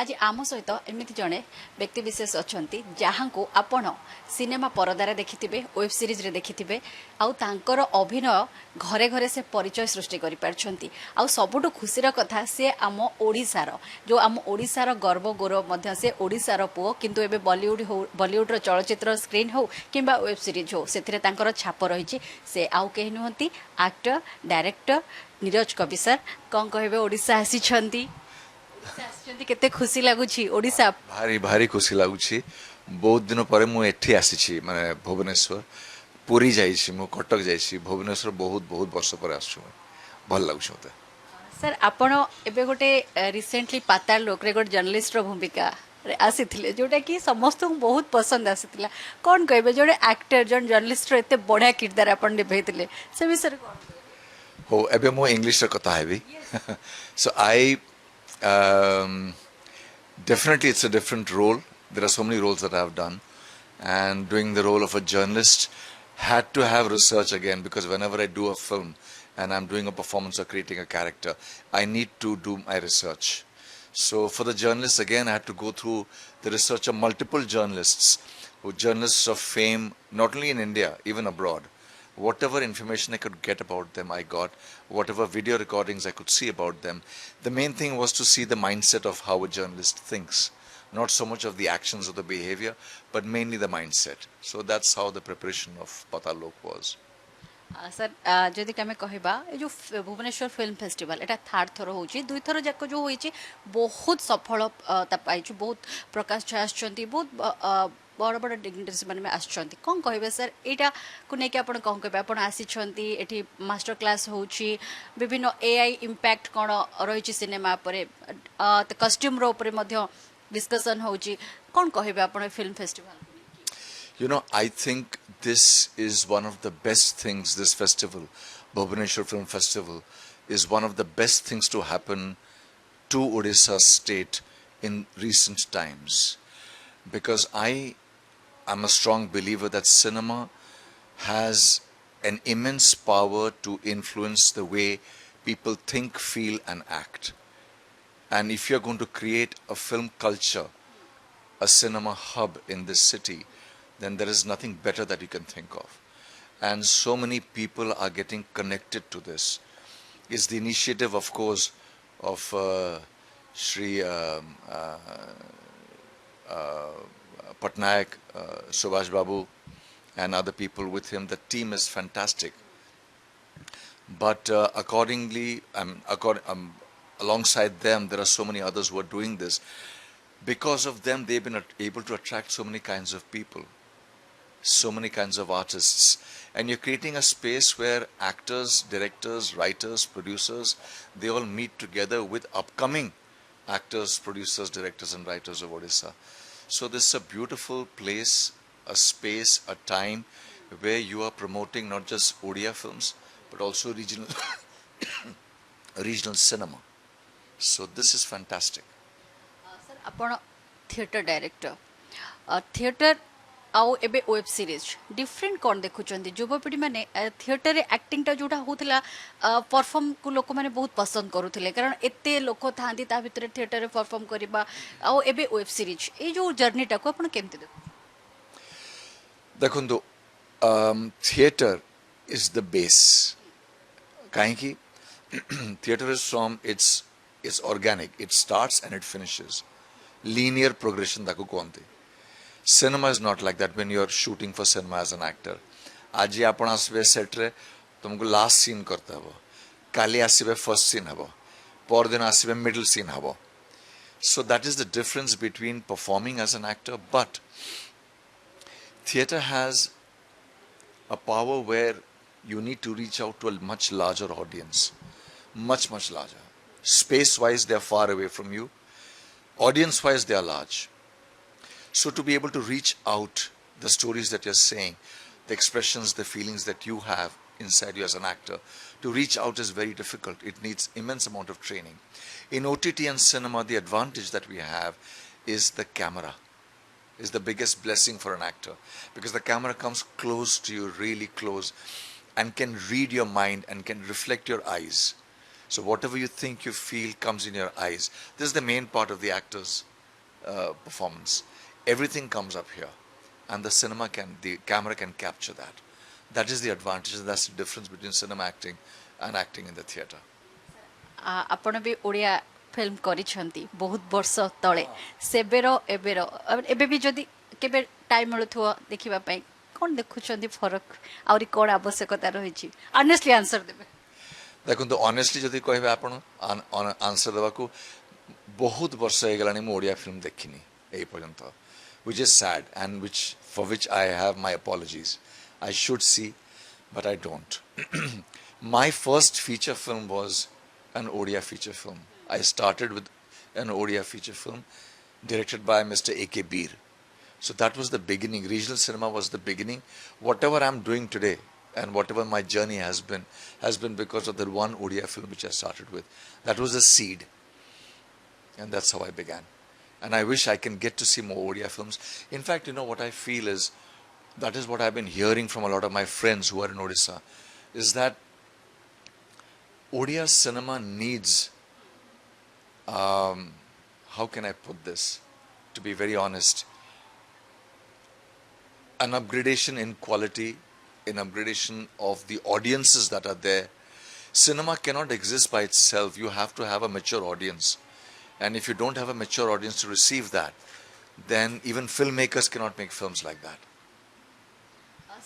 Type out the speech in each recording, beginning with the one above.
आज आम सहित एमती जड़े व्यक्तिशेष अच्छा जहाँ को आपण सिनेमा परदार देखि वेब सीरीज रे देखि आउर अभिनय घरे घरे से परिचय सृष्टि कर सबुठ खुशीर कथा से आम ओडिशार जो आम ओडिशार गर्व गौरव से ओडिशार पुओ किंतु एबे बॉलीवुड चलचित्र स्क्रीन हो कि वेब सीरीज हो से छाप रही से आउ कहीं नुहति एक्टर डायरेक्टर नीरज कवि सर कौन कहे ओडिशा आसी केते खुशी लगुछि ओडिशा भारी भारी खुशी लगुछि बहुत दिन पर मु एठी आसी माने भुवनेश्वर पुरी जाइछि मु कटक जाइछि भुवनेश्वर बहुत बहुत वर्ष पर आछु भल लगुछि मते सर आपण एबे गोटे रिसेंटली पाताल लोक रे गोटे जर्नलिस्ट रो भूमिका आसीथिले जोटा कि समस्त बहुत पसंद आसीथिला कोन कहबे जोडे एक्टर जन जर्नलिस्ट रो एते बढ़िया किरदार आपण निभैथिले से विषय कोन हो एबे मु इंग्लिश रे कथा heavy so I definitely it's a different role. There are so many roles that I've done, and doing the role of a journalist had to have research again, because whenever I do a film and I'm doing a performance or creating a character, I need to do my research. So for the journalist again, I had to go through the research of multiple journalists of fame, not only in India, even abroad. Whatever information I could get about them, I got. Whatever video recordings I could see about them. The main thing was to see the mindset of how a journalist thinks. Not so much of the actions or the behavior, but mainly the mindset. So that's how the preparation of Patalok was. Sir जदि कमे कहबा जो Bhubaneswar film festival एटा third thorough होची दुई thorough जाक जो होईची बहुत सफलता पाइछु बहुत प्रकाश झा आछंती बहुत बड़ बड़ डिग्निटरीज माने आछंती कोन कहबे सर एटा को नै कि आपण कोन कहबे आपण आछंती एठी मास्टर क्लास होची विभिन्न एआई इंपैक्ट कोन रहिची सिनेमा परे त कॉस्ट्यूम रो ऊपर मध्ये डिस्कशन होची कोन कहबे आपण film festival You know, I think this is one of the best things, this festival, Bhubaneswar Film Festival, is one of the best things to happen to Odisha state in recent times. Because I am a strong believer that cinema has an immense power to influence the way people think, feel and act. And if you're going to create a film culture, a cinema hub in this city, then there is nothing better that you can think of. And so many people are getting connected to this. It's the initiative, of course, of Shri Patnaik, Subhash Babu and other people with him. The team is fantastic. But alongside them, there are so many others who are doing this. Because of them, they've been able to attract so many kinds of people. So many kinds of artists, and you're creating a space where actors, directors, writers, producers, they all meet together with upcoming actors, producers, directors and writers of Odisha. So this is a beautiful place, a space, a time where you are promoting not just Odia films but also regional cinema. So this is fantastic. Sir, upon theatre director, theatre आउ एबे web series different कौन देखुचंदी युवपीढ़ी माने theatre रे acting टा जोटा होथला perform को लोक माने बहुत पसंद करूथिले कारण एते लोक थांदी ता भितर थिएटर रे परफॉर्म करबा आउ एबे वेब सीरीज ए जो जर्नी टा को आपण केमते देखो थिएटर इज द बेस काहे कि theatre is from its organic it starts and it finishes linear progression ताको कोनते Cinema is not like that when you are shooting for cinema as an actor. आज आपण आसबे सेट रे तुमको last scene करता हबो काली आसीबे फर्स्ट सीन हबो पर दिन आसीबे मिडिल सीन हबो so that is the difference between performing as an actor. But theatre has a power where you need to reach out to a much larger audience, much larger. Space wise they are far away from you, audience wise they are large. So to be able to reach out the stories that you're saying, the expressions, the feelings that you have inside you as an actor, to reach out is very difficult. It needs immense amount of training. In OTT and cinema, the advantage that we have is the camera, is the biggest blessing for an actor, because the camera comes close to you, really close, and can read your mind and can reflect your eyes. So whatever you think, you feel comes in your eyes. This is the main part of the actor's performance. Everything comes up here, and the camera can capture that. That is the advantage. That's the difference between cinema acting and acting in the theatre. ଆପଣ ବି Odia film କରିଛନ୍ତି ବହୁତ ବର୍ଷ ତଳେ ସେବେର ଏବେର ଏବେ ବି ଯଦି କେବେ time ମିଳୁଥିବ ଦେଖିବା ପାଇଁ କ'ଣ ଦେଖୁଛନ୍ତି ଫରକ ଆହୁରି କ'ଣ ଆବଶ୍ୟକତା ରହିଛି ଅନେଷ୍ଟଲି ଆନ୍ସର ଦେବେ ଦେଖନ୍ତୁ ଅନେଷ୍ଟଲି ଯଦି କହିବେ ଆପଣ ଆନ୍ସର ଦେବାକୁ ବହୁତ ବର୍ଷ ହେଇଗଲାଣି ମୁଁ ଓଡ଼ିଆ ଫିଲ୍ମ ଦେଖିନି ଏଇ ପର୍ଯ୍ୟନ୍ତ which is sad and for which I have my apologies. I should see, but I don't. My first feature film was an Odia feature film. I started with an Odia feature film directed by Mr. A.K. Beer. So that was the beginning. Regional cinema was the beginning. Whatever I'm doing today and whatever my journey has been because of that one Odia film which I started with. That was the seed. And that's how I began. And I wish I can get to see more Odia films. In fact, what I feel is, that is what I've been hearing from a lot of my friends who are in Odisha, is that Odia cinema needs, how can I put this, to be very honest, an upgradation in quality, an upgradation of the audiences that are there. Cinema cannot exist by itself. You have to have a mature audience. And if you don't have a mature audience to receive that, then even filmmakers cannot make films like that.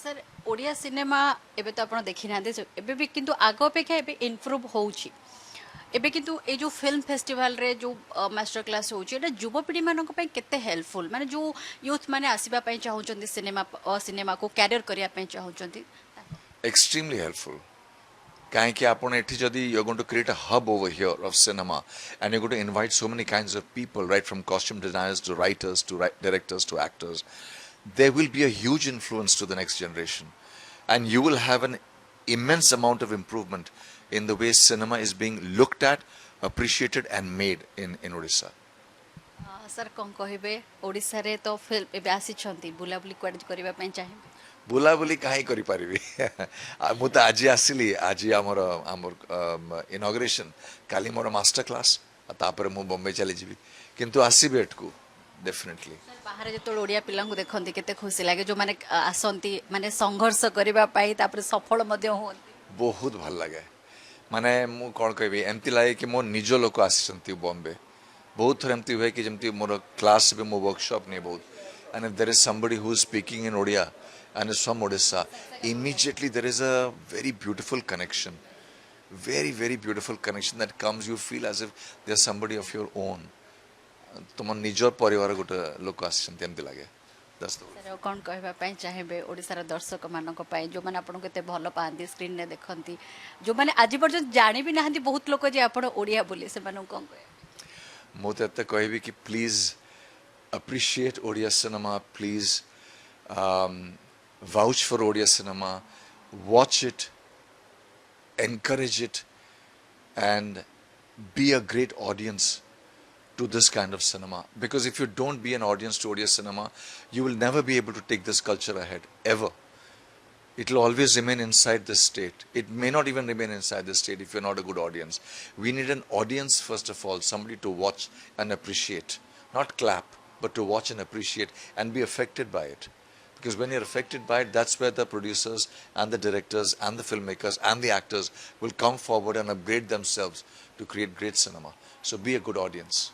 Sir Odia cinema एबे तो आपण देखि ना एबे भी किंतु आगो अपेक्षा एबे इम्प्रूव होउची एबे किंतु ए जो फिल्म फेस्टिवल रे जो मास्टर क्लास होउची एटा युवपीढ़ी मानक पय केते हेल्पफुल माने जो यूथ माने आसीबा पय चाहउचंदी सिनेमा को कैरियर करिया पय चाहउचंदी Extremely helpful. Kaiki apun ethi jodi you're going to create a hub over here of cinema, and you're going to invite so many kinds of people, right from costume designers to writers to directors to actors. There will be a huge influence to the next generation, and you will have an immense amount of improvement in the way cinema is being looked at, appreciated and made in Odisha. Sir कोन कहिबे ओडिसा रे तो film एबे आसी छंती बुलाबुली quad करिबा पय चाहे बुलाबुली कहीं करि परिबी मु तो आज आसिली आज हमर इनॉग्रेशन काली मोर मास्टर क्लास तापर मु बॉम्बे चली जीवी किंतु आसीबे एटकू डेफिनेटली बाहर जो ओडिया पिला देखते केते खुशी लगे जो माने आसंती माने संघर्ष करबा पाई तापर सफल मध्य होंती बहुत भल लगे माने मु कोन कहबी एमती लागे कि मो निज लोक आसीचंती बॉम्बे बहुत थर एमती हुए कि जमती मोर क्लास बे मो वर्कशॉप ने बहुत and if there is somebody who is speaking in Odia and is from Odisha, immediately there is a very beautiful connection, very beautiful connection that comes. You feel as if there's somebody of your own. तुम निजर परिवार गोटे लोक आसछन्ते एमती लागे दस तो sir कोन कहबा पय चाहेबे ओडिसा रा दर्शक मानक पय जो माने आपन केते भलो पांती स्क्रीन ने देखंती जो माने आज पर्यंत जानि भी नाहंती बहुत लोक जे आपन ओडिया बोली से माने कोन कहे मो ते कहबी कि please appreciate Odia cinema, please vouch for Odia cinema, watch it, encourage it, and be a great audience to this kind of cinema. Because if you don't be an audience to Odia cinema, you will never be able to take this culture ahead, ever. It will always remain inside the state. It may not even remain inside the state if you're not a good audience. We need an audience, first of all, somebody to watch and appreciate, not clap, but to watch and appreciate and be affected by it. Because when you're affected by it, that's where the producers and the directors and the filmmakers and the actors will come forward and upgrade themselves to create great cinema. So be a good audience.